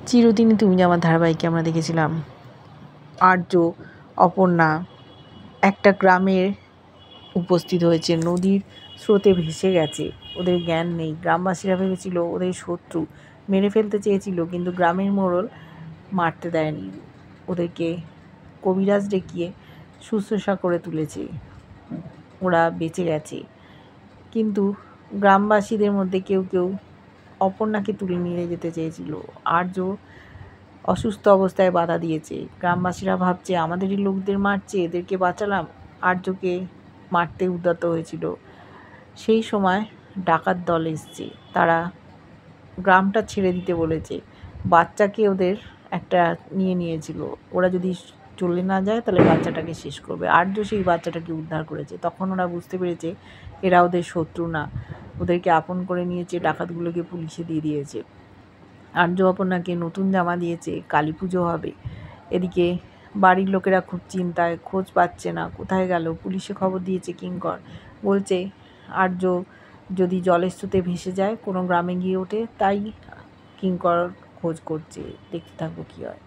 চিরদিনই তুমি আমার ধারাবাহিকে আমরা দেখেছিলাম আর্য অপর্ণা একটা গ্রামের উপস্থিত হয়েছে, নদীর স্রোতে ভেসে গেছে, ওদের জ্ঞান নেই। গ্রামবাসীরা ভেবেছিল ওদের শত্রু, মেরে ফেলতে চেয়েছিল, কিন্তু গ্রামের মোড়ল মারতে দেয়নি, ওদেরকে কবিরাজ ডেকিয়ে শুশ্রূষা করে তুলেছে, ওরা বেঁচে গেছে। কিন্তু গ্রামবাসীদের মধ্যে কেউ কেউ অপর্ণাকে তুলে নিয়ে যেতে চেয়েছিল, আর্য অসুস্থ অবস্থায় বাধা দিয়েছে। গ্রামবাসীরা ভাবছে আমাদেরই লোকদের মারছে, এদেরকে বাঁচালাম, আর্যকে মারতে উদ্যত হয়েছিল। সেই সময় ডাকাত দল এসছে, তারা গ্রামটা ছেড়ে দিতে বলেছে, বাচ্চাকে ওদের একটা নিয়েছিল, ওরা যদি চলে না যায় তাহলে বাচ্চাটাকে শেষ করবে। আর্য সেই বাচ্চাটাকে উদ্ধার করেছে। তখন ওরা বুঝতে পেরেছে এরা ওদের শত্রু না, ওদেরকে আপন করে নিয়েছে, ডাকাতগুলোকে পুলিশে দিয়ে দিয়েছে। আর্য অপর্ণাকে নতুন জামা দিয়েছে, কালী পুজো হবে। এদিকে বাড়ির লোকেরা খুব চিন্তায়, খোঁজ পাচ্ছে না, কোথায় গেল। পুলিশে খবর দিয়েছে কিঙ্কর, বলছে আর্য যদি জলের স্রোতে ভেসে যায়, কোনো গ্রামে গিয়ে ওঠে, তাই কিঙ্কর খোঁজ করছে। দেখতে থাকবো কী হয়।